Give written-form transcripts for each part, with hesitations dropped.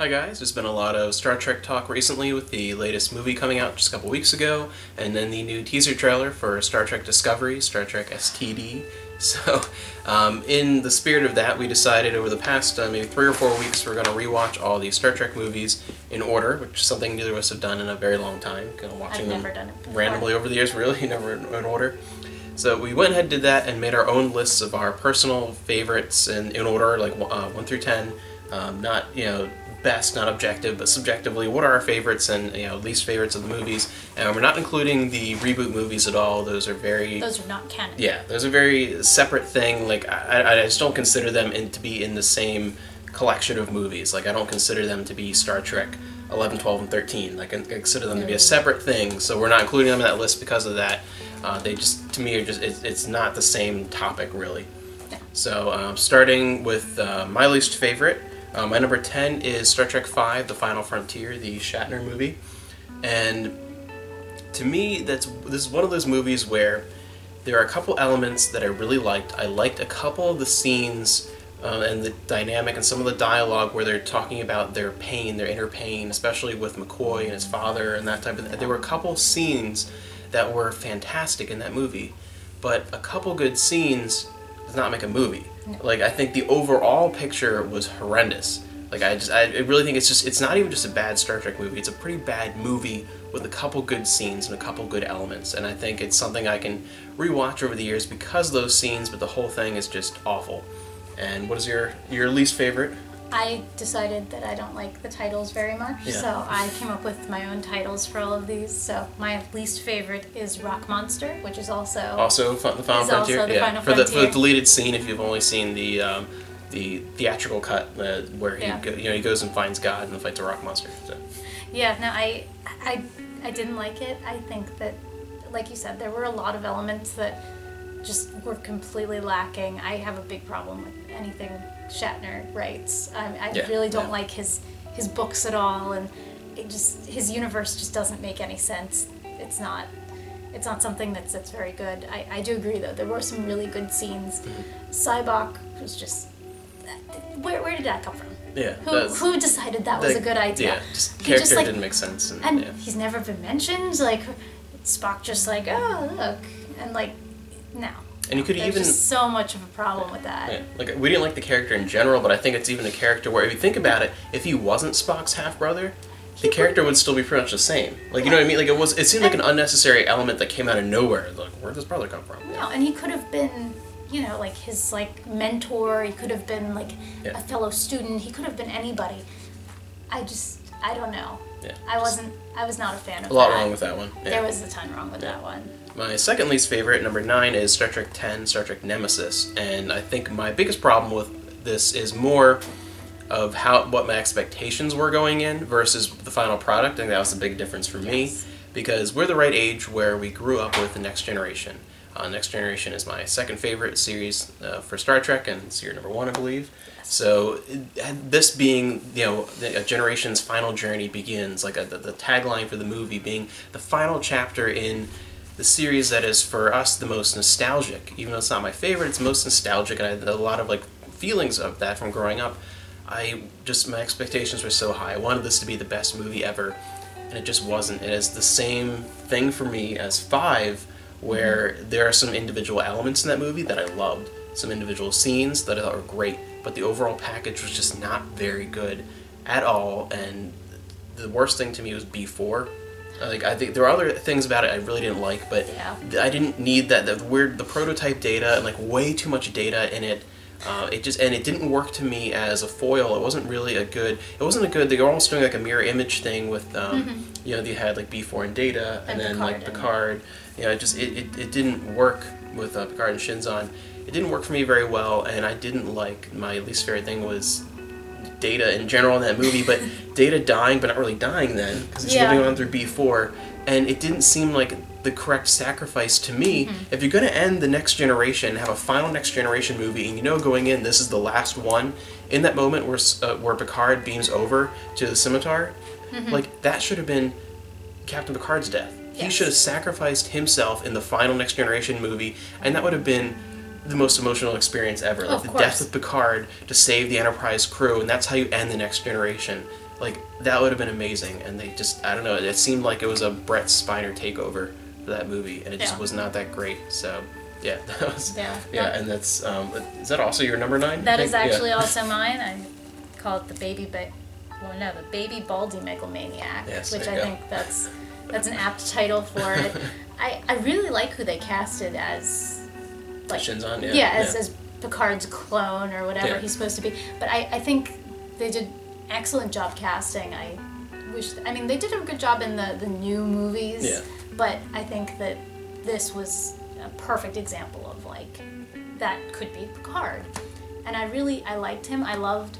Hi guys, there's been a lot of Star Trek talk recently with the latest movie coming out just a couple weeks ago, and then the new teaser trailer for Star Trek Discovery, Star Trek STD. So, in the spirit of that, we decided over the past maybe 3 or 4 weeks we're going to rewatch all the Star Trek movies in order, which is something neither of us have done in a very long time. Kind of watching them randomly over the years, really, never in order. So we went ahead and did that and made our own lists of our personal favorites in order, like 1 through 10. Not, best, not objective, but subjectively, what are our favorites and least favorites of the movies? And we're not including the reboot movies at all. Those are not canon. Yeah, those are very separate thing. Like I just don't consider them to be in the same collection of movies. Like I don't consider them to be Star Trek 11, 12, and 13. Like I consider them to be a separate thing. So we're not including them in that list because of that. They just, to me, are just it's not the same topic really. Yeah. So starting with my least favorite. My number 10 is Star Trek V, The Final Frontier, the Shatner movie. And to me, this is one of those movies where there are a couple elements that I really liked. I liked a couple of the scenes and the dynamic and some of the dialogue where they're talking about their pain, their inner pain, especially with McCoy and his father and that type of thing. There were a couple scenes that were fantastic in that movie, but a couple good scenes does not make a movie. No. Like, I think the overall picture was horrendous. Like, I really think it's not even just a bad Star Trek movie, it's a pretty bad movie with a couple good scenes and a couple good elements, and I think it's something I can rewatch over the years because of those scenes, but the whole thing is just awful. And what is your least favorite? I decided that I don't like the titles very much, so I came up with my own titles for all of these. So my least favorite is Rock Monster, which is also the Final Frontier. Final for the deleted scene, if you've only seen the theatrical cut where he goes and finds God and fights a rock monster. So. Yeah, no, I didn't like it. I think that, like you said, there were a lot of elements that just were completely lacking. I have a big problem with anything Shatner writes. I really don't like his books at all, and his universe just doesn't make any sense. It's not something that's very good. I do agree though, there were some really good scenes. Cybok was just, where did that come from? Yeah. Who decided that was a good idea? Yeah, just character didn't make sense. And he's never been mentioned. Like Spock just like, oh look, and like, no. And you could There's just so much of a problem with that. Yeah. Like, we didn't like the character in general, but I think it's even a character where, if you think about it, if he wasn't Spock's half-brother, the character would still be pretty much the same. Like, you know what I mean? Like, it seemed like an unnecessary element that came out of nowhere. Like, where did this brother come from? No, and he could have been, like his mentor. He could have been a fellow student. He could have been anybody. I don't know. Yeah. I was not a fan of that. A lot wrong with that one. Yeah. There was a ton wrong with that one. My second least favorite, number 9, is Star Trek X, Star Trek Nemesis. And I think my biggest problem with this is more of what my expectations were going in versus the final product. I think that was the big difference for me. Because we're the right age where we grew up with the Next Generation. Next Generation is my second favorite series for Star Trek, and it's year number 1, I believe. So this being, a generation's final journey begins, like the tagline for the movie being the final chapter in the series that is, for us, the most nostalgic. Even though it's not my favorite, it's most nostalgic, and I had a lot of feelings of that from growing up. My expectations were so high. I wanted this to be the best movie ever, and it just wasn't. It is the same thing for me as 5, where there are some individual elements in that movie that I loved, some individual scenes that I thought were great, but the overall package was just not very good at all, and the worst thing to me was B4. I think there are other things about it I really didn't like, but I didn't need the prototype data and way too much data in it. It didn't work to me as a foil. It wasn't really they were almost doing a mirror image thing with you had B4 and Data and then Picard. It didn't work with Picard and Shinzon. It didn't work for me very well, and I didn't like. My least favorite thing was Data in general in that movie, but Data dying, but not really dying then, because he's living on through B4, and it didn't seem like the correct sacrifice to me. If you're going to end the Next Generation, have a final Next Generation movie, and going in, this is the last one, in that moment where Picard beams over to the Scimitar, that should have been Captain Picard's death. Yes. He should have sacrificed himself in the final Next Generation movie, and that would have been the most emotional experience ever. The death of Picard to save the Enterprise crew, and that's how you end the Next Generation. like that would have been amazing. And they just, I don't know, it seemed like it was a Brett Spiner takeover for that movie, and it just was not that great. So yeah, that was and that's is that also your number 9? That is actually also mine. I call it the baby Baldy Megalomaniac, which I think that's an apt title for it. I really like who they casted as like Shinzon, as Picard's clone or whatever he's supposed to be. But I think they did excellent job casting. I mean they did a good job in the new movies. Yeah. But I think that this was a perfect example of like that could be Picard. And I liked him. I loved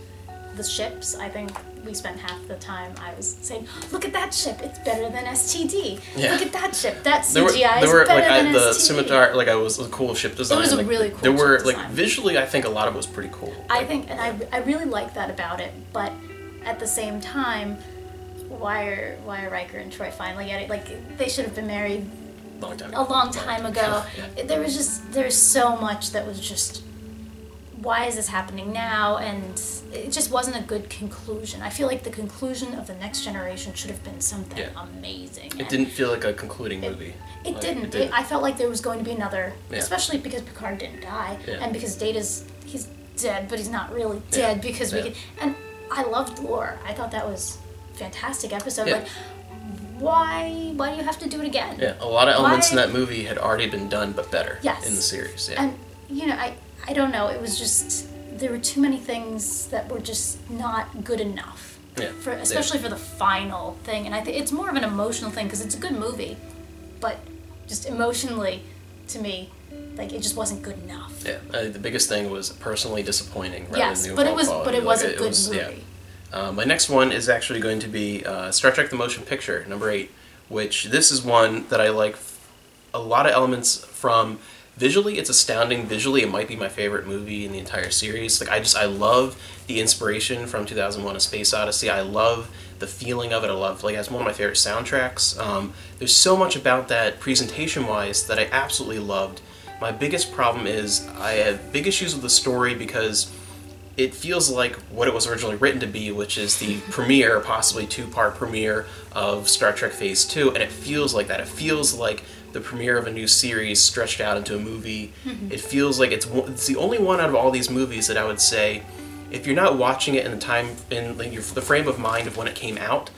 the ships. I think we spent half the time I was saying, look at that ship, it's better than STD. Yeah. Look at that ship, that CGI is better than the STD. scimitar, like I was a cool ship design. It was a really cool ship design. Visually I think a lot of it was pretty cool. I think, and I really like that about it, but at the same time, why are Riker and Troy finally getting, like, they should have been married a long time ago. Yeah. There's so much that was just, why is this happening now? And it just wasn't a good conclusion. I feel like the conclusion of The Next Generation should have been something amazing. It didn't feel like a concluding movie. It didn't. I felt like there was going to be another, especially because Picard didn't die, and because he's dead, but he's not really dead because we can. And I loved Lore. I thought that was a fantastic episode. Like, why do you have to do it again? Yeah, a lot of elements in that movie had already been done, but better in the series. Yeah. And you know, I don't know. It was just there were too many things that were just not good enough. Yeah. Especially for the final thing, and I think it's more of an emotional thing because it's a good movie, but just emotionally, to me, like it just wasn't good enough. Yeah. The biggest thing was personally disappointing. Yes, but it was a good movie. My next one is actually going to be Star Trek: The Motion Picture, number 8, which this is one that I like a lot of elements from. Visually, it's astounding. Visually, it might be my favorite movie in the entire series. Like I love the inspiration from 2001: A Space Odyssey. I love the feeling of it. I love, like, it's one of my favorite soundtracks. There's so much about that presentation-wise that I absolutely loved. My biggest problem is I have big issues with the story because it feels like what it was originally written to be, which is the premiere, possibly 2-part premiere of Star Trek Phase 2, and it feels like that. It feels like the premiere of a new series stretched out into a movie. It feels like it's the only one out of all these movies that I would say, if you're not watching it in the frame of mind of when it came out,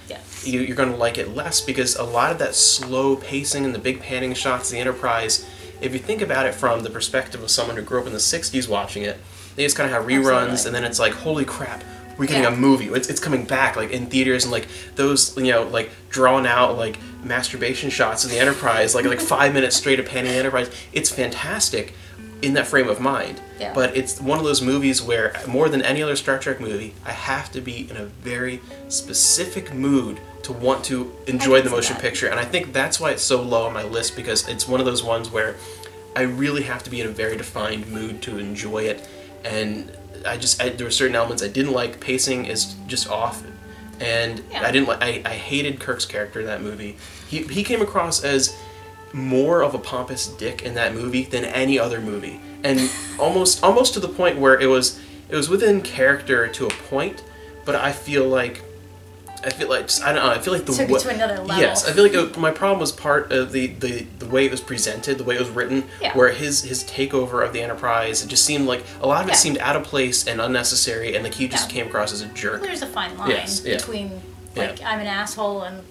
you're going to like it less because a lot of that slow pacing and the big panning shots of the Enterprise, if you think about it from the perspective of someone who grew up in the 60s watching it, they just kind of have reruns, and then it's like, holy crap, we're getting a movie. It's coming back, like, in theaters, and, like, those, you know, like, drawn out, like, masturbation shots of the Enterprise, like 5 minutes straight of panning the Enterprise. It's fantastic in that frame of mind. Yeah. But it's one of those movies where, more than any other Star Trek movie, I have to be in a very specific mood to want to enjoy the motion picture. And I think that's why it's so low on my list, because it's one of those ones where I really have to be in a very defined mood to enjoy it. And there were certain elements I didn't like. Pacing is just off, and I hated Kirk's character in that movie. He came across as more of a pompous dick in that movie than any other movie, and almost to the point where it was within character to a point, but I feel like I don't know. I feel like took it to another level. Yes, I feel like my problem was part of the way it was presented, the way it was written, where his takeover of the Enterprise, it just seemed like a lot of it seemed out of place and unnecessary, and like he just came across as a jerk. Well, there's a fine line between like I'm an asshole and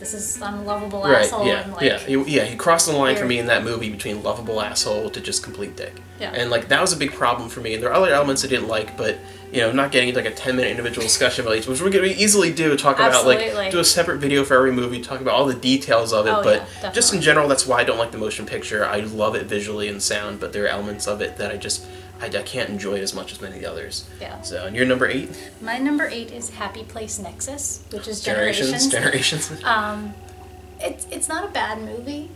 I'm a lovable asshole. And, like, he crossed the line for me in that movie between lovable asshole to just complete dick. Yeah. And like that was a big problem for me. And there are other elements I didn't like, but not getting into like a 10-minute individual discussion about each, which we're going to easily do, do a separate video for every movie, talk about all the details of it, but just in general, that's why I don't like the motion picture. I love it visually and sound, but there are elements of it that I can't enjoy as much as many of the others. Yeah. So, and your number 8? My number 8 is Happy Place Nexus, which is Generations. It's not a bad movie,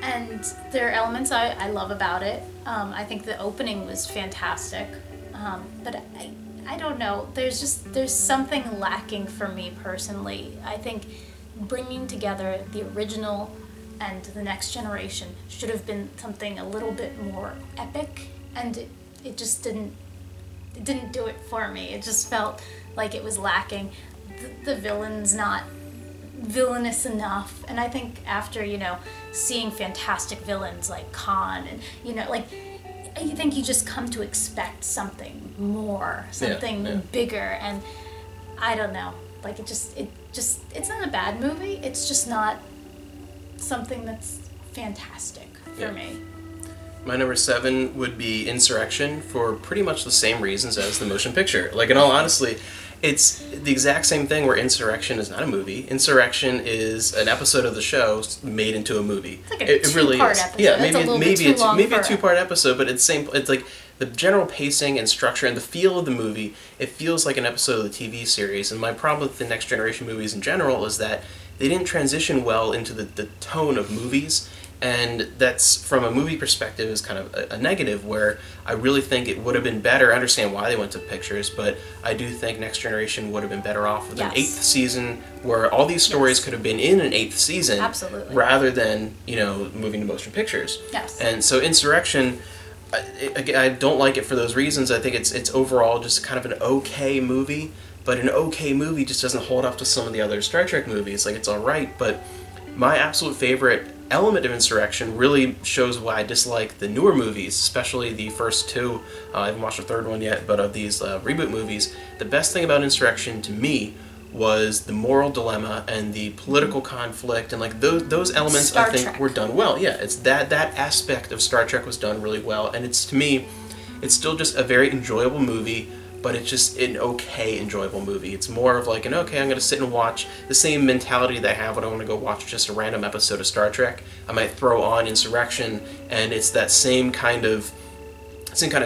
and there are elements I love about it. I think the opening was fantastic, but I don't know. There's something lacking for me personally. I think bringing together the original and the Next Generation should have been something a little bit more epic, and it just didn't do it for me. It just felt like it was lacking. the villain's not villainous enough. And I think after, you know, seeing fantastic villains like Khan and, you know, like, I think you just come to expect something more, something bigger, and I don't know, like it's not a bad movie, it's just not something that's fantastic for me. My number 7 would be Insurrection for pretty much the same reasons as the motion picture. Like, in all honesty, it's the exact same thing where Insurrection is not a movie. Insurrection is an episode of the show made into a movie. It's like a two-part episode. Yeah, maybe a two-part episode, but it's like the general pacing and structure and the feel of the movie, it feels like an episode of the TV series. And my problem with the Next Generation movies in general is that they didn't transition well into the tone of movies. And that's, from a movie perspective, is kind of a negative, where I really think it would have been better. I understand why they went to pictures, but I do think Next Generation would have been better off with an 8th season, where all these stories could have been in an 8th season, rather than, you know, moving to motion pictures. Yes. And so Insurrection, I don't like it for those reasons. I think it's overall just kind of an okay movie, but an okay movie just doesn't hold up to some of the other Star Trek movies. Like, it's alright, but my absolute favorite element of Insurrection really shows why I dislike the newer movies, especially the first 2. I haven't watched the 3rd one yet, but of these reboot movies, the best thing about Insurrection to me was the moral dilemma and the political conflict, and like those elements Star I think Trek. were done well. Yeah, it's that aspect of Star Trek was done really well, and it's, to me, it's still just a very enjoyable movie, but it's just an okay enjoyable movie. It's more of like an, okay, I'm going to sit and watch the same mentality that I have when I want to go watch just a random episode of Star Trek. I might throw on Insurrection, and it's that same kind of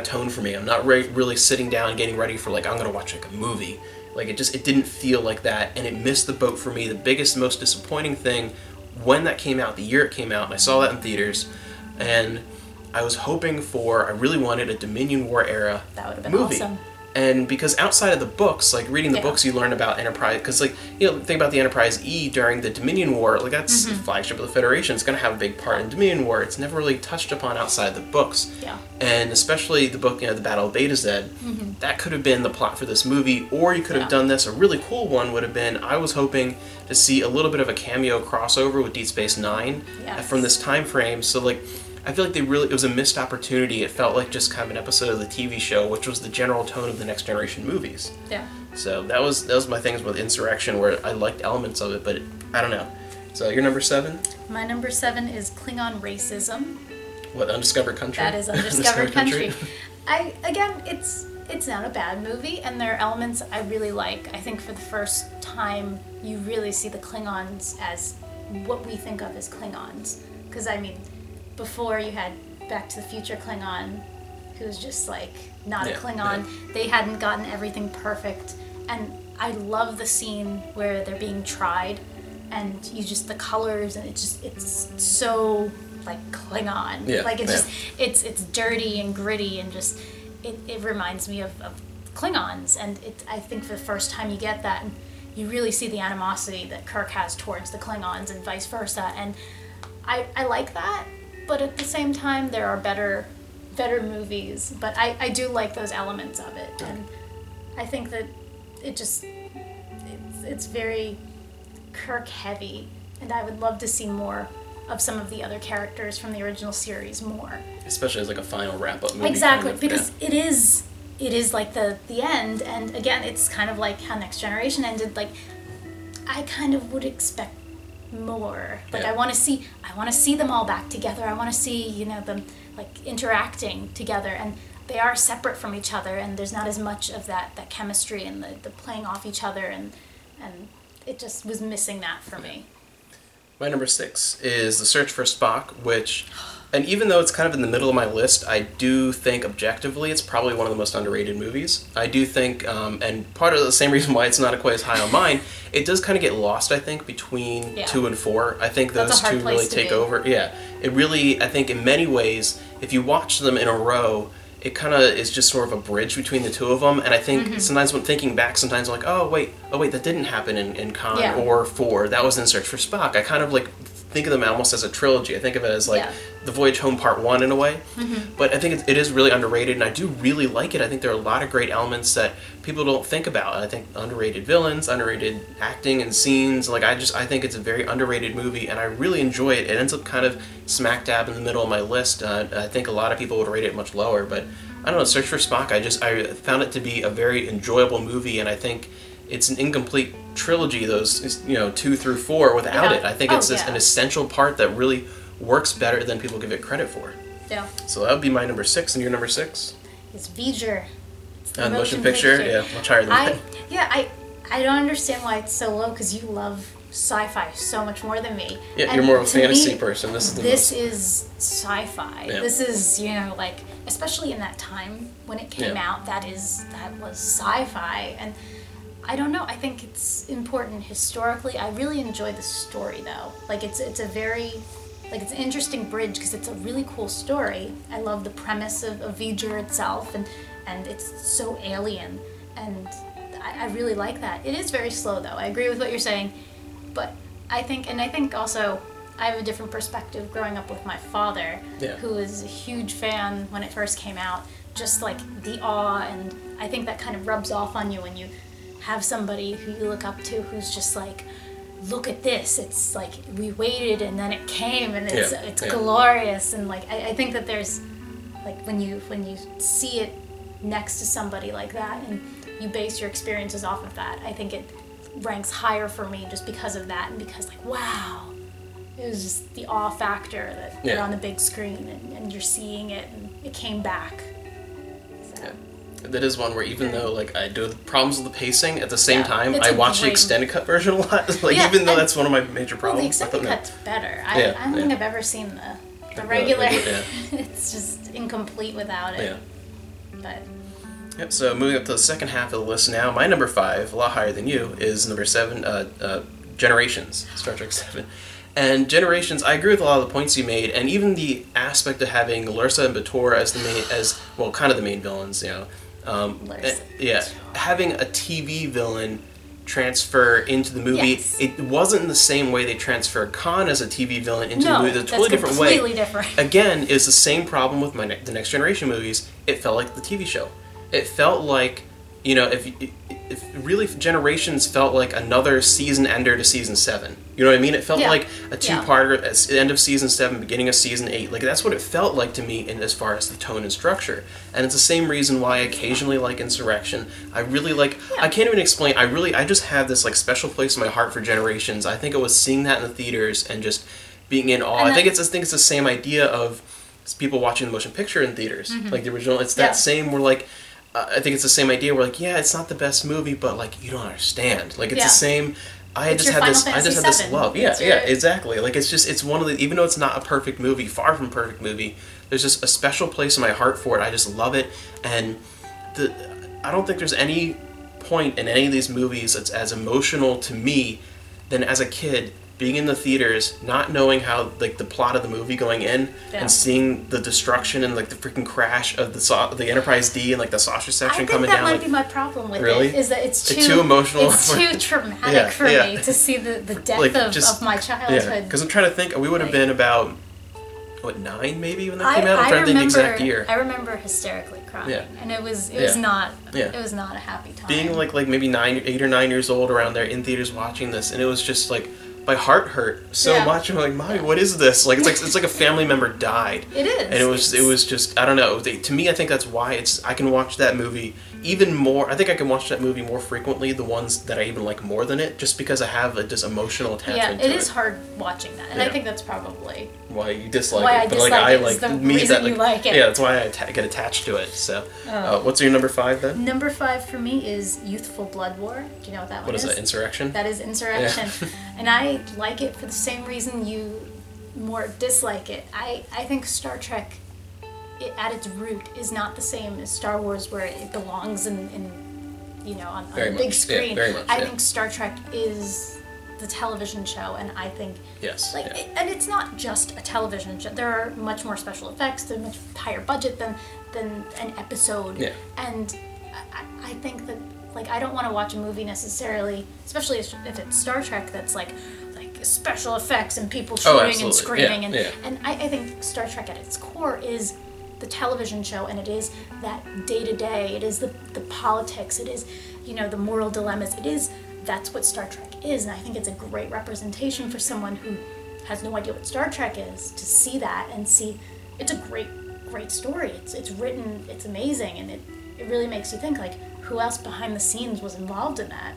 tone for me. I'm not really sitting down and getting ready for, like, I'm going to watch like a movie. Like, it didn't feel like that, and it missed the boat for me. The biggest, most disappointing thing when that came out, the year it came out, and I saw that in theaters, and I was hoping for, I really wanted a Dominion War era That would have been movie. awesome. And because outside of the books, like reading the books, you learn about Enterprise, because, like, you know, think about the Enterprise E during the Dominion War, like, that's the flagship of the Federation. It's going to have a big part in Dominion War. It's never really touched upon outside the books. Yeah. And especially the book, you know, the Battle of Beta Z, that could have been the plot for this movie, or you could have done this. A really cool one would have been, I was hoping to see a little bit of a cameo crossover with Deep Space Nine from this time frame. So, like, I feel like it was a missed opportunity. It felt like just kind of an episode of the TV show, which was the general tone of the Next Generation movies. Yeah. So that was my things with Insurrection, where I liked elements of it, but I don't know. So your number 7? My number 7 is Klingon racism. What, Undiscovered Country? That is Undiscovered Country. It's not a bad movie, and there are elements I really like. I think for the first time, you really see the Klingons as what we think of as Klingons. Because, I mean, before you had Back to the Future Klingon, who was just like not a Klingon. Yeah. They hadn't gotten everything perfect, and I love the scene where they're being tried, and the colors, and it's so like Klingon. Yeah. Like it's dirty and gritty, and just it reminds me of Klingons, and I think for the first time you get that, and you really see the animosity that Kirk has towards the Klingons and vice versa, and I like that. But at the same time, there are better movies. But I do like those elements of it, and I think that it's very Kirk heavy, and I would love to see more of some of the other characters from the original series more. Especially as like a final wrap up movie. Exactly, kind of, because it is like the end, and again, it's kind of like how Next Generation ended. Like, I kind of would expect more. Like, I want to see them all back together. I want to see, you know, them like interacting together, and they are separate from each other, and there's not as much of that chemistry and the playing off each other, and it just was missing that for me. My number 6 is The Search for Spock, which, and even though it's kind of in the middle of my list, I do think objectively it's probably one of the most underrated movies. I do think, and part of the same reason why it's not quite as high on mine, it does kind of get lost, I think, between 2 and 4. I think those two really take over. Yeah, it really, I think in many ways, if you watch them in a row, it kind of is just sort of a bridge between the two of them, and I think sometimes when thinking back, sometimes I'm like, oh wait, that didn't happen in Khan or 4. That was in Search for Spock. I kind of like think of them almost as a trilogy. I think of it as like Yeah. the Voyage Home Part 1 in a way. But I think it is really underrated, and I do really like it. I think there are a lot of great elements that people don't think about. I think underrated villains, underrated acting and scenes. Like I think it's a very underrated movie, and I really enjoy it. It ends up kind of smack dab in the middle of my list. I think a lot of people would rate it much lower, but I don't know. Search for Spock, I found it to be a very enjoyable movie, and I think it's an incomplete trilogy, those 2 through 4, without it. I think it's an essential part that really works better than people give it credit for. Yeah. So that would be my number 6, and your number 6? It's Voyager. The motion picture, yeah, much higher than that. I don't understand why it's so low, because you love sci-fi so much more than me. Yeah, and you're more of a fantasy me, person. This is sci-fi. Yeah. This is, like, especially in that time when it came out, that was sci-fi. And I don't know, I think it's important historically. I really enjoy the story, though. Like, it's a very, like, it's an interesting bridge, because it's a really cool story. I love the premise of Voyager itself, and it's so alien, and I really like that. It is very slow, though. I agree with what you're saying, but I think also I have a different perspective growing up with my father, who was a huge fan when it first came out. Just like the awe, and I think that kind of rubs off on you when you have somebody who you look up to who's just like, look at this. It's like we waited and then it came, and it's glorious. And like I think that there's like when you see it next to somebody like that, and you base your experiences off of that, I think it ranks higher for me just because of that, and because like, wow, it was just the awe factor that you're on the big screen and you're seeing it, and it came back. So. Yeah. That is one where even though like I do have problems with the pacing, at the same time it's I watch the extended cut version a lot. Like even though that's one of my major problems. The extended cut's better. I don't think I've ever seen the regular. It's just incomplete without it. Yeah. But. Yep, so moving up to the second half of the list now, my number 5, a lot higher than you, is number 7, Generations, Star Trek 7. And Generations, I agree with a lot of the points you made, and even the aspect of having Lursa and Bator as kind of the main villains, having a TV villain transfer into the movie, it wasn't in the same way they transferred Khan as a TV villain into the movie. It's a totally different way. Completely different. Again, is the same problem with the Next Generation movies. It felt like the TV show. It felt like, if really Generations felt like another season ender to season 7. You know what I mean? It felt like a two-parter at the end of season 7, beginning of season 8. Like that's what it felt like to me in as far as the tone and structure. And it's the same reason why I occasionally like Insurrection. I really like I can't even explain. I just have this like special place in my heart for Generations. I think it was seeing that in the theaters and just being in awe. I think it's the same idea of people watching the motion picture in theaters. Like the original, it's that same where like I think it's the same idea. We're like, it's not the best movie, but like you don't understand. Like it's the same. I just had this love. Exactly. Like it's one of the, even though it's not a perfect movie, far from perfect movie, there's just a special place in my heart for it. I just love it, and I don't think there's any point in any of these movies that's as emotional to me than as a kid being in the theaters, not knowing how like the plot of the movie going in, and seeing the destruction and like the freaking crash of the Enterprise D and like the sausage section coming down. I think that might be my problem with it. Is that it's too emotional. It's too traumatic for me to see the death like, of my childhood. Yeah, because I'm trying to think. We would have been about 9 maybe when that came out. I'm trying to think the exact year. I remember hysterically crying, and it was not a happy time. Being like maybe 8 or 9 years old around there in theaters watching this, and it was just like. My heart hurt so much. I'm like, Mommy, what is this? Like, it's like a family member died. It is. And it was just, I don't know. To me, I think that's why I can watch that movie even more. I think I can watch that movie more frequently, the ones that I even like more than it, just because I have this emotional attachment to it. It is hard watching that. And I think that's probably why you dislike it. But like, I like the me reason that you like it. Yeah, that's why I get attached to it. So, what's your number 5 then? Number 5 for me is Youthful Blood War. Do you know what that one is? What is that, Insurrection? That is Insurrection. Yeah. And I like it for the same reason you more dislike it. I think Star Trek, at its root, is not the same as Star Wars, where it belongs on a big screen. Yeah, very much, I think Star Trek is the television show, and I think and it's not just a television show. There are much more special effects. There's much higher budget than an episode. Yeah. And I think that I don't want to watch a movie necessarily, especially if it's Star Trek, that's like special effects and people shooting and screaming. Yeah. And I think Star Trek at its core is the television show, and it is that day-to-day, it is the politics, it is, the moral dilemmas, that's what Star Trek is, and I think it's a great representation for someone who has no idea what Star Trek is, to see that and see, it's a great story, it's written, it's amazing, and it really makes you think, like, who else behind the scenes was involved in that?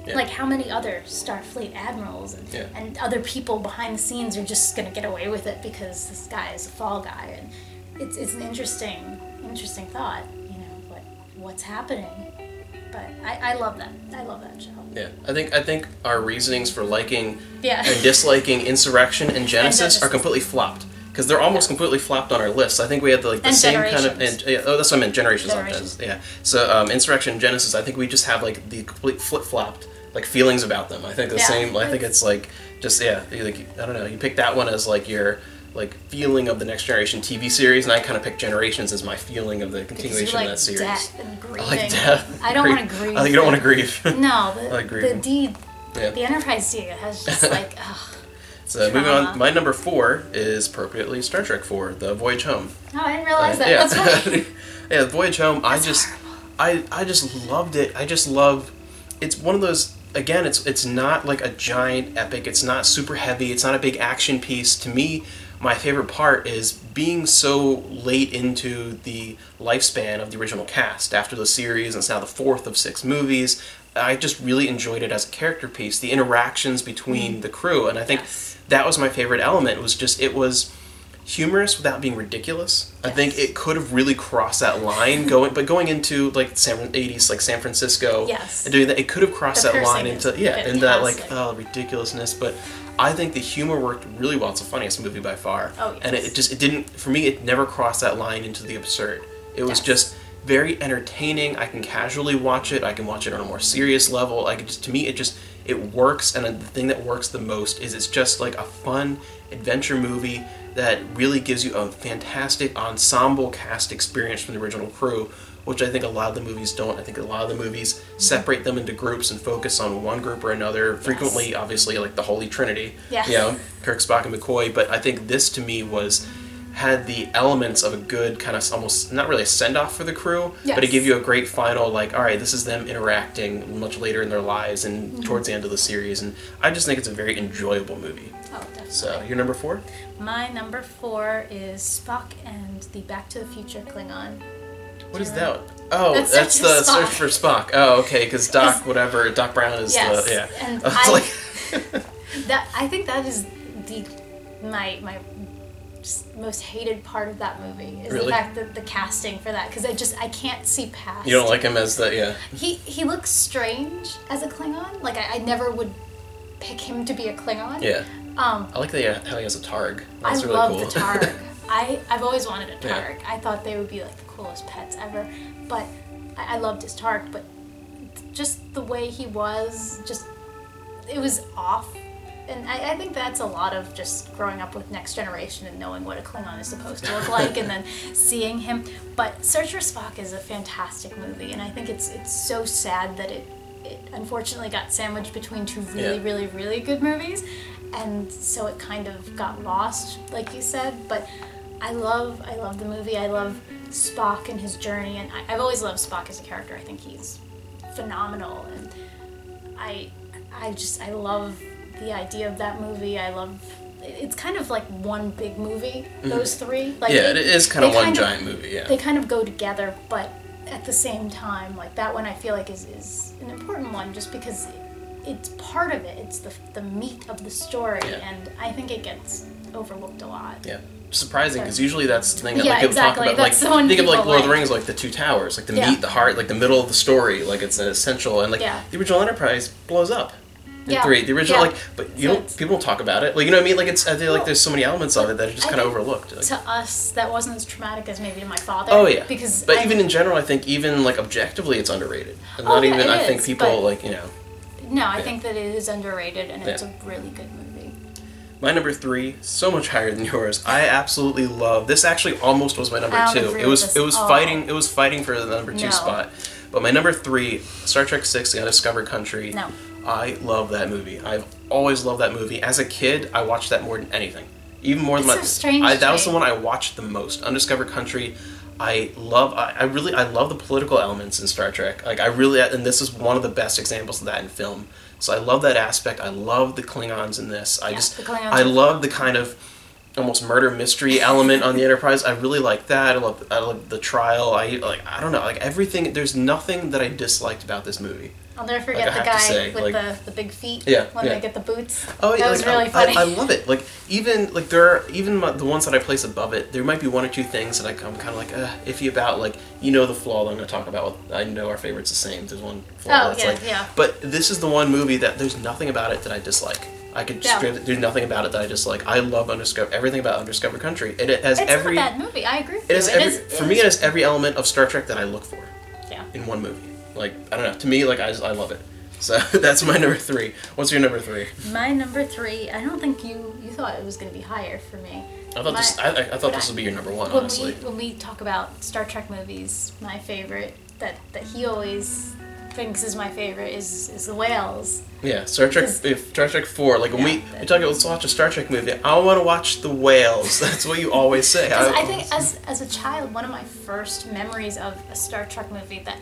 Yeah. Like, how many other Starfleet admirals and other people behind the scenes are just going to get away with it because this guy is a fall guy? And it's an interesting thought, what's happening. But I love that. I love that show. Yeah, I think our reasonings for liking and disliking Insurrection and Genesis are completely flopped. Because they're almost completely flopped on our lists. I think we had the same kind of... that's what I meant, Generations. Yeah. So Insurrection and Genesis, I think we just have like the complete flip-flopped like feelings about them. I think the same... I think it's like just, like, I don't know, you pick that one as like your like feeling of the Next Generation TV series, and I kind of pick Generations as my feeling of the continuation of that series. Death and grieving. I like death. I don't want to grieve. I think you don't want to grieve. No, I like grieving. The Enterprise D has just like, ugh. So moving on, my number 4 is appropriately Star Trek 4, the Voyage Home. Oh, I didn't realize that. Yeah. That's funny. Yeah, Voyage Home. I just loved it. I just love. It's one of those. Again, it's not like a giant epic. It's not super heavy. It's not a big action piece. To me, my favorite part is being so late into the lifespan of the original cast. After the series, and it's now the 4th of 6 movies. I just really enjoyed it as a character piece. The interactions between the crew, and I think that was my favorite element. It was humorous without being ridiculous. I think it could have really crossed that line going into like 80s like San Francisco and doing that. It could have crossed that line into into that like ridiculousness, but I think the humor worked really well. It's the funniest movie by far. Oh, yes. And it didn't, for me, it never crossed that line into the absurd. It was just very entertaining. I can casually watch it. I can watch it on a more serious level. To me, it works, and the thing that works the most is it's just like a fun adventure movie that really gives you a fantastic ensemble cast experience from the original crew, which I think a lot of the movies don't. I think a lot of the movies separate them into groups and focus on one group or another, frequently, obviously, like the Holy Trinity, Kirk, Spock, and McCoy, but I think this, to me, had the elements of a good kind of almost, not really a send-off for the crew, but it gave you a great final, like, all right, this is them interacting much later in their lives and towards the end of the series, and I just think it's a very enjoyable movie. Oh, definitely. So, your number 4? My number 4 is Spock and the Back to the Future Klingon. What is that? Oh, that's the Search for Spock. Oh, okay, because Doc Brown is the, And I think that is my most hated part of that movie is the fact that the casting for that, because I can't see past. You don't like him as the He looks strange as a Klingon. Like I never would pick him to be a Klingon. Yeah. I like how he has a Targ. That's really love cool. the Targ. I've always wanted a Targ. I thought they would be like the coolest pets ever, but I loved his Targ. But just the way he was, it was off. And I think that's a lot of just growing up with Next Generation and knowing what a Klingon is supposed to look like and then seeing him. But Search for Spock is a fantastic movie, and I think it's so sad that it unfortunately got sandwiched between 2 really, really, really good movies. And so it kind of got lost, like you said. But I love the movie. I love Spock and his journey. And I've always loved Spock as a character. I think he's phenomenal. And I love the idea of that movie. It's kind of like one big movie, those 3. Like it is kind of one giant movie, They kind of go together, but at the same time, like that one I feel like is an important one just because it's part of it. It's the meat of the story, and I think it gets overlooked a lot. Yeah. Surprising, because usually that's the thing that people talk about. That's the one think of like Lord of the like. Rings, like the 2 towers, like the meat, the heart, like the middle of the story, like it's an essential, and like the original Enterprise blows up. In 3, the original, but people don't talk about it. Like, you know what I mean? Like, I feel like there's so many elements of it that are just kind of overlooked. Like, to us, that wasn't as traumatic as maybe to my father. Oh yeah. But even in general, I think even like objectively, it's underrated. And not even. I think people like No, I think that it is underrated, and it's a really good movie. My number 3, so much higher than yours. I absolutely love this. Actually, almost was my number 2. It was fighting. It was fighting for the number 2 spot. But my number 3, Star Trek 6: The Undiscovered Country. No. I love that movie. I've always loved that movie. As a kid, I watched that more than anything. Even more than It's so strange. that was the one I watched the most. Undiscovered Country. I love the political elements in Star Trek. Like, and this is one of the best examples of that in film. So I love that aspect. I love the Klingons in this. I love the kind of almost murder mystery element on the Enterprise. I really like that. I love the trial. I don't know, like everything. There's nothing that I disliked about this movie. I'll never forget the guy with the big feet when they get the boots. Oh yeah, that was really funny. I love it. Like even the ones that I place above it, there might be one or two things that I'm kind of like iffy about. Like, the flaw that I'm going to talk about. I know our favorite's the same. There's one flaw But this is the one movie that there's nothing about it that I dislike. I could there's nothing about it that I dislike. I love everything about Undiscovered Country. It has it's not that movie. I agree with you. For me, it has every element of Star Trek that I look for. In one movie. Like, I don't know. To me, like, I love it. So that's my number 3. What's your number 3? My number 3. I don't think you thought it was going to be higher for me. I thought this would be your number 1. Honestly. When we talk about Star Trek movies, my favorite that he always thinks is my favorite is the Whales. Yeah, Star Trek 4. Like when we talk about, let's watch a Star Trek movie, I want to watch the Whales. That's what you always say. I think as a child, one of my first memories of a Star Trek movie that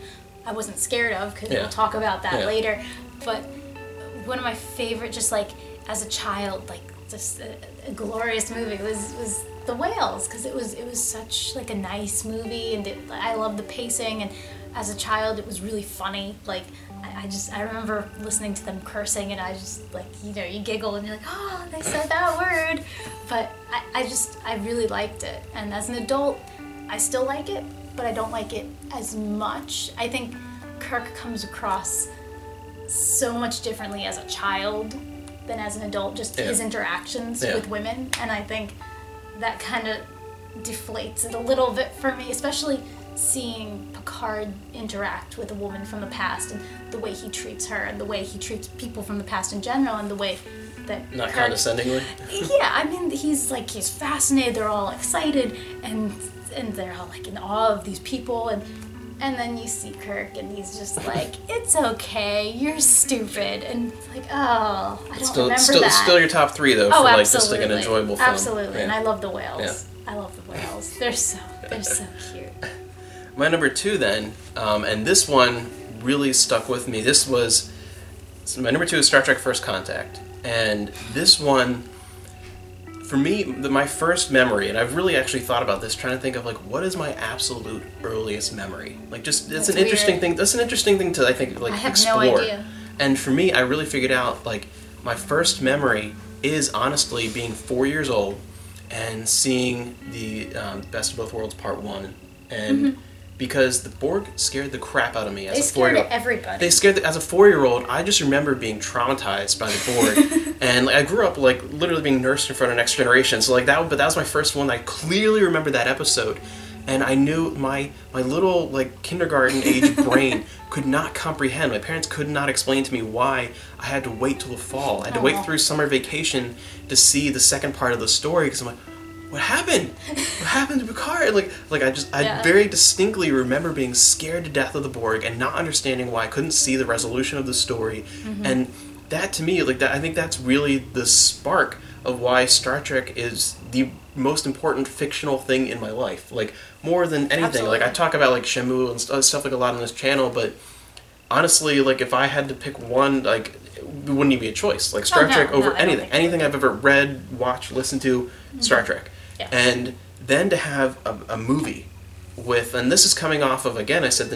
I wasn't scared of, because we'll talk about that later, but one of my favorite, just like as a child, like just a glorious movie was The Whales, because it was such like a nice movie, and I loved the pacing, and as a child it was really funny. Like I remember listening to them cursing, and I just like, you giggle and you're like, oh, they said that word. But I really liked it, and as an adult I still like it, but I don't like it as much. I think Kirk comes across so much differently as a child than as an adult, just his interactions with women, and I think that kind of deflates it a little bit for me, especially seeing Picard interact with a woman from the past, and the way he treats her, and the way he treats people from the past in general, and the way that not condescendingly. Yeah, I mean, he's fascinated. They're all excited, and they're all like in awe of these people, and then you see Kirk, and he's just like, it's okay, you're stupid, and it's like, oh, I don't remember that. Still your top 3 though, for like just like an enjoyable film. Absolutely, and I love the Whales. Yeah. I love the Whales. They're so cute. My number 2 then, and this one really stuck with me. My number 2 is Star Trek First Contact, and this one, for me, my first memory, and I've really actually thought about this, trying to think of like, what is my absolute earliest memory? Like, that's an interesting thing. That's an interesting thing to, I think, like, explore. I have no idea. And for me, I really figured out, like, my first memory is honestly being 4 years old and seeing the Best of Both Worlds Part 1, and because the Borg scared the crap out of me as a 4-year-old. They scared everybody. They scared as a 4-year-old. I just remember being traumatized by the Borg, and like, I grew up like literally being nursed in front of Next Generation. So like that was my first one. I clearly remember that episode, and I knew my little like kindergarten age brain could not comprehend. My parents could not explain to me why I had to wait till the fall. I had to wait through summer vacation to see the second part of the story, because I'm like, what happened? What happened to Picard? I very distinctly remember being scared to death of the Borg and not understanding why I couldn't see the resolution of the story. And that, to me, I think that's really the spark of why Star Trek is the most important fictional thing in my life. Like, more than anything. Absolutely. Like, I talk about like Shamu and stuff like a lot on this channel, but honestly, like, if I had to pick one, like, it wouldn't even be a choice. Like, Star Trek over anything. Anything I've ever read, watched, listened to, Star Trek. Yeah. And then to have a movie with, and this is coming off of, again, I said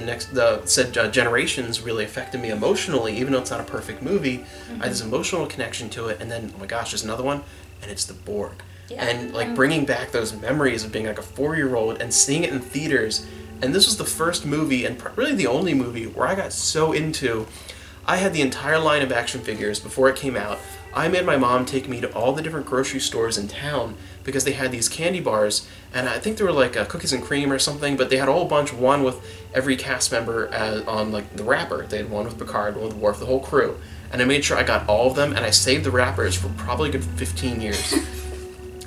Generations really affected me emotionally, even though it's not a perfect movie. I had this emotional connection to it, and then, oh my gosh, there's another one, and it's the Borg. Yeah. And like bringing back those memories of being like a 4-year-old and seeing it in theaters. And this was the first movie, and really the only movie, where I got so into. I had the entire line of action figures before it came out. I made my mom take me to all the different grocery stores in town because they had these candy bars, and I think they were like cookies and cream or something, but they had a whole bunch, one with every cast member on like the wrapper. They had one with Picard, one with Worf, the whole crew. And I made sure I got all of them, and I saved the wrappers for probably a good 15 years.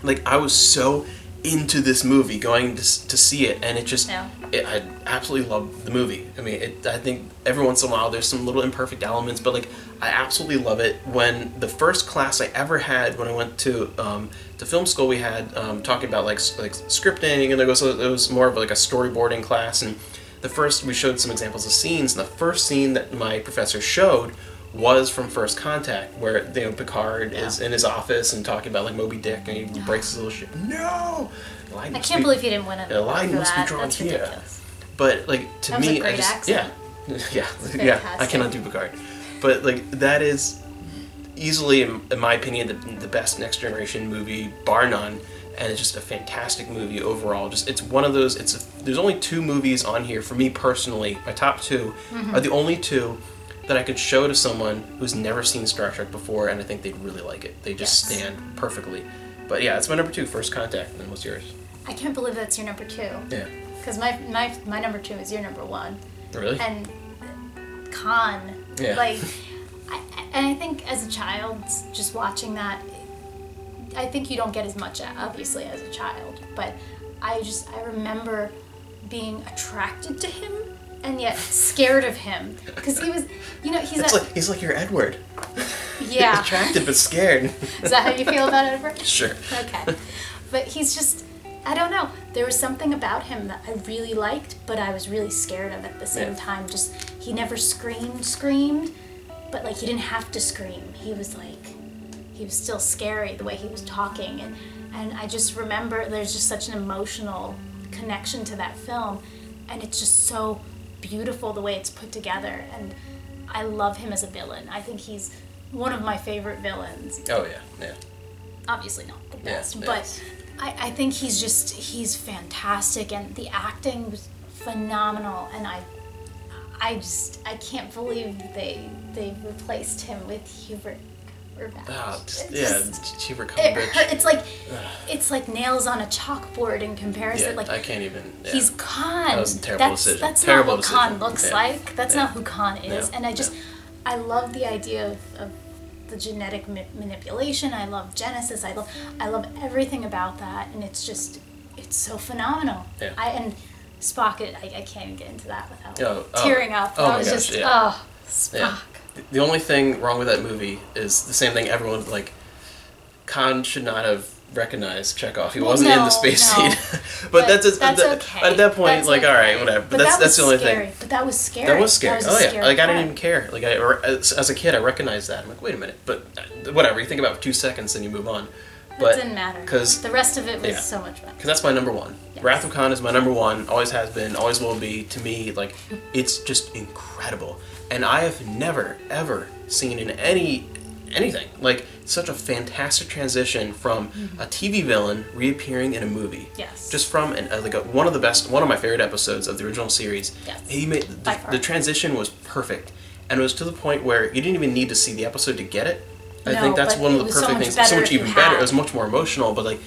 Like, I was so into this movie, going to see it, and it just, Yeah. I absolutely love the movie. I mean, I think every once in a while there's some little imperfect elements, but like, I absolutely love it. When the first class I ever had when I went to film school, we had talking about like scripting, and it was more of like a storyboarding class, and we showed some examples of scenes, and the first scene that my professor showed was from First Contact, where Picard is in his office and talking about like Moby Dick, and he breaks his little ship. No, I can't believe he didn't win it. The line must be drawn That's here. ridiculous. But like to That was me, a great I just accent. yeah. I cannot do Picard, but like that is easily, in my opinion, the best Next Generation movie, bar none. And it's just a fantastic movie overall. It's one of those. There's only 2 movies on here for me personally. My top 2 are the only 2 that I could show to someone who's never seen Star Trek before, and I think they'd really like it. They just stand perfectly. But yeah, it's my number 2, First Contact. And then what's yours? I can't believe that's your number 2. Yeah. Because my number 2 is your number 1. Really? And Khan. Yeah. Like, I think as a child, just watching that, I think you don't get as much, obviously, as a child. But I remember being attracted to him and yet scared of him. Because he was, he's like your Edward. Yeah. Attracted but scared. Is that how you feel about Edward? Sure. Okay. But he's just, I don't know. There was something about him that I really liked, but I was really scared of at the same time. Just, he never screamed, but like he didn't have to scream. He was still scary the way he was talking. And I just remember there's just such an emotional connection to that film. And it's just so beautiful the way it's put together. And I love him as a villain. I think he's one of my favorite villains. Oh, yeah. Obviously not the best, Yeah, but I think he's fantastic, and the acting was phenomenal, and I can't believe they replaced him with Hubert. Hubert It's like nails on a chalkboard in comparison. Yeah, like I can't even. Yeah. He's Khan. That was a terrible decision. That's terrible not what decision. Khan looks like. That's not who Khan is. No, And I love the idea of the genetic manipulation. I love Genesis. I love everything about that, and it's so phenomenal. Yeah. And Spock, I can't even get into that without Oh, tearing up. Oh I my was gosh, just yeah. Spock. Yeah. The only thing wrong with that movie is the same thing everyone, like, Khan should not have recognized Chekhov. He wasn't in the space seat. but that's okay. At that point, that's all right, whatever. But that's the only thing. But that was scary. That was scary. That was yeah. Like, I didn't even care. Like, as a kid, I recognized that. I'm like, wait a minute. But whatever. You think about it for 2 seconds, then you move on. But it didn't matter. Because the rest of it was so much better. Because that's my number 1. Yes. Wrath of Khan is my number 1. Always has been. Always will be. To me, like, it's just incredible. And I have never, ever seen in anything like such a fantastic transition from a TV villain reappearing in a movie. Yes. Just from one of my favorite episodes of the original series. Yes. He made the transition was perfect, and it was to the point where you didn't even need to see the episode to get it. I think that's one of the perfect things. So much even better. It was much more emotional, but like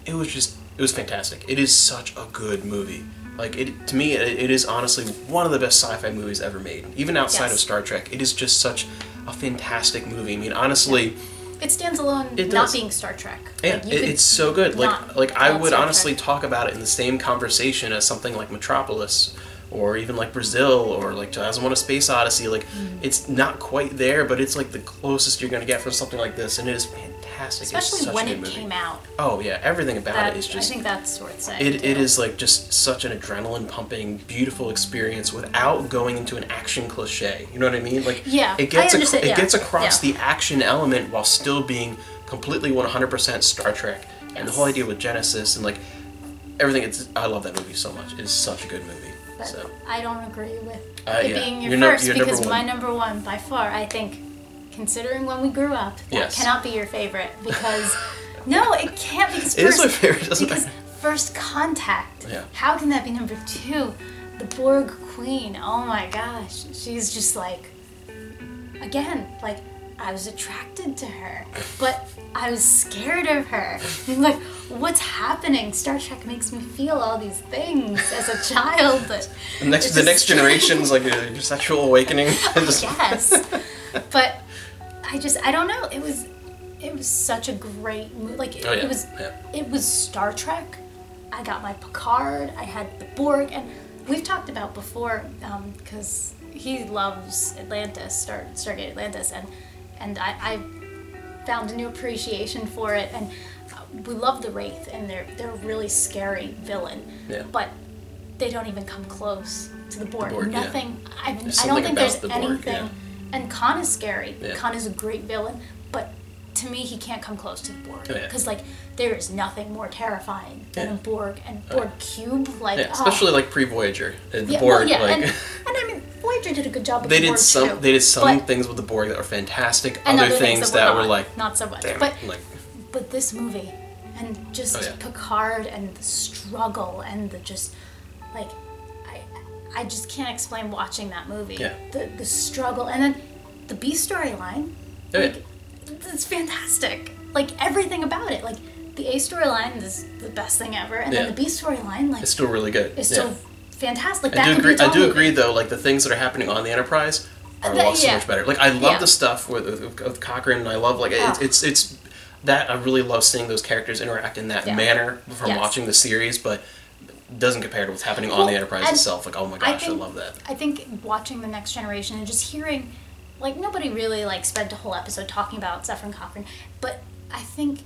it was fantastic. It is such a good movie. Like, to me, it is honestly one of the best sci-fi movies ever made. Even outside of Star Trek, it is just such a fantastic movie. I mean, honestly... It stands alone not being Star Trek. Yeah, like, it's so good. Like I would honestly talk about it in the same conversation as something like Metropolis, or even like Brazil, or like 2001: A Space Odyssey. Like, it's not quite there, but it's like the closest you're going to get from something like this, and it is fantastic. Especially when it came out. Oh yeah, everything about it is just. I think that's worth saying. It is like just such an adrenaline pumping, beautiful experience without going into an action cliche. You know what I mean? Like, it gets across the action element while still being completely 100% Star Trek. Yes. And the whole idea with Genesis and like everything. I love that movie so much. It is such a good movie. But so. I don't agree with it being your first because my number 1 by far, I think, considering when we grew up, that cannot be your favorite because no, it can't because it is my favorite. Doesn't matter. First Contact. Yeah. How can that be number 2? The Borg Queen. Oh my gosh, she's just like, again, like I was attracted to her, but I was scared of her. I'm like, what's happening? Star Trek makes me feel all these things as a child. But the next generation's like your sexual awakening. Yes, but I don't know. It was such a great movie. Like it was Star Trek, I got my Picard, I had the Borg, and we've talked about before, because he loves Atlantis, Stargate Atlantis, and I found a new appreciation for it, and we love the Wraith, and they're a really scary villain, but they don't even come close to the Borg. Nothing. I don't think there's anything. And Khan is scary. Khan is a great villain, but to me, he can't come close to the Borg because like there is nothing more terrifying than a Borg and Borg cube. Like especially like pre-Voyager, the Borg. And I mean, Voyager did a good job with they the did Borg some. too, They did some things with the Borg that were fantastic. Other things that were like not so much. Damn but it, like, but this movie and just Picard and the struggle and the just like. I just can't explain watching that movie. The struggle and then the B storyline. It's fantastic. Like everything about it. Like the A storyline is the best thing ever, and then the B storyline, like it's still really good. It's still fantastic. I do agree though. Like the things that are happening on the Enterprise are so much better. Like I love the stuff with Cochrane, and I love like it's that I really love seeing those characters interact in that manner from watching the series, but. Doesn't compare to what's happening on the Enterprise itself. Like, oh my gosh, I love that. I think watching The Next Generation and just hearing, like, nobody really, like, spent a whole episode talking about Stefan Cochrane, but I think,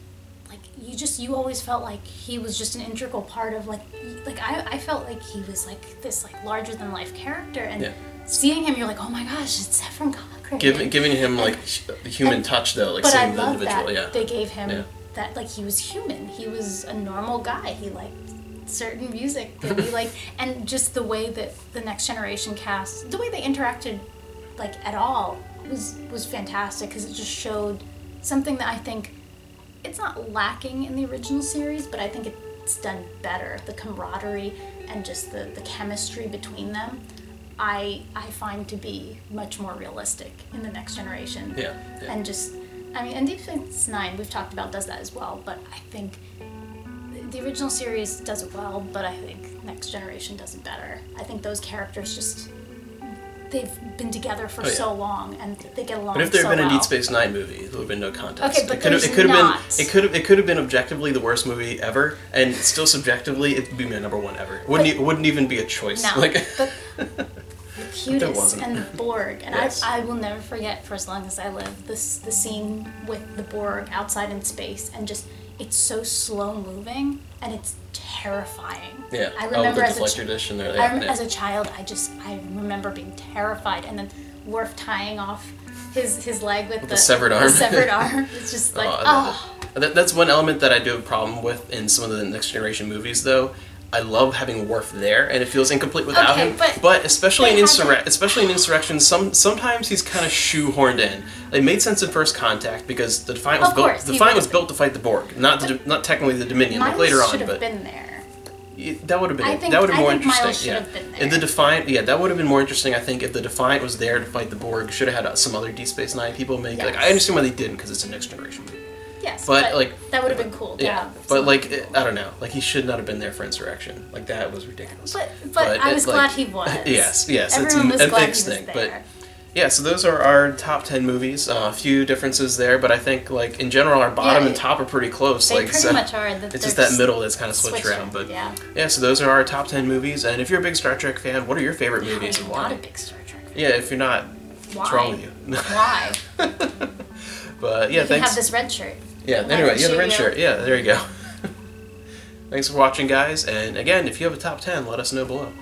like, you always felt like he was just an integral part of, like I felt like he was, like, this, like, larger-than-life character, and seeing him, you're like, oh my gosh, it's Stefan Cochrane. Giving him, like, the human touch, though, like, seeing the individual, that they gave him that, like, he was human. He was a normal guy. He, like, certain music that we like, and just the way that the Next Generation cast, the way they interacted, like at all, was fantastic because it just showed something that I think it's not lacking in the original series, but I think it's done better. The camaraderie and just the chemistry between them, I find to be much more realistic in the Next Generation. And just, I mean, and Deep Space Nine we've talked about does that as well, but I think. The original series does it well, but I think Next Generation does it better. I think those characters just, they've been together for so long, and they get along so well. But if there had been a Deep Space Nine movie, there would have been no contest. Okay, but it could have been objectively the worst movie ever, and still subjectively, it'd be my #1 ever. It wouldn't even be a choice. No, like, but the Cutis and the Borg, and I will never forget for as long as I live, the scene with the Borg outside in space, and just, it's so slow moving and it's terrifying. I remember as a child, I remember being terrified, and then Worf tying off his leg with the severed arm. It's just like That's one element that I do have a problem with in some of the Next Generation movies, though. I love having Worf there, and it feels incomplete without him. But especially in Insurrection, sometimes he's kind of shoehorned in. It made sense in First Contact because the Defiant was built. The Defiant was built to fight the Borg, not technically the Dominion. Like later on, should have but been there. That would have been more interesting. Miles should have been there. And the Defiant, that would have been more interesting. I think if the Defiant was there to fight the Borg, should have had some other Deep Space Nine people make. Like I understand why they didn't because it's a Next Generation movie. Yes, but like that would have been cool. But like I don't know, like he should not have been there for Insurrection. Like that was ridiculous. But I was glad he was. Yes, everyone was glad he was thing. there. But yeah, so those are our top 10 movies. A few differences there, but I think like in general our bottom and top are pretty close. They pretty much are. It's just that middle that's kind of switched around. But yeah, so those are our top 10 movies. And if you're a big Star Trek fan, what are your favorite movies and why? I'm not a big Star Trek fan. Yeah, if you're not, what's wrong with you? Why? But yeah, you have this red shirt. Yeah, anyway, the red shirt. Yeah, there you go. Thanks for watching, guys. And again, if you have a top 10, let us know below.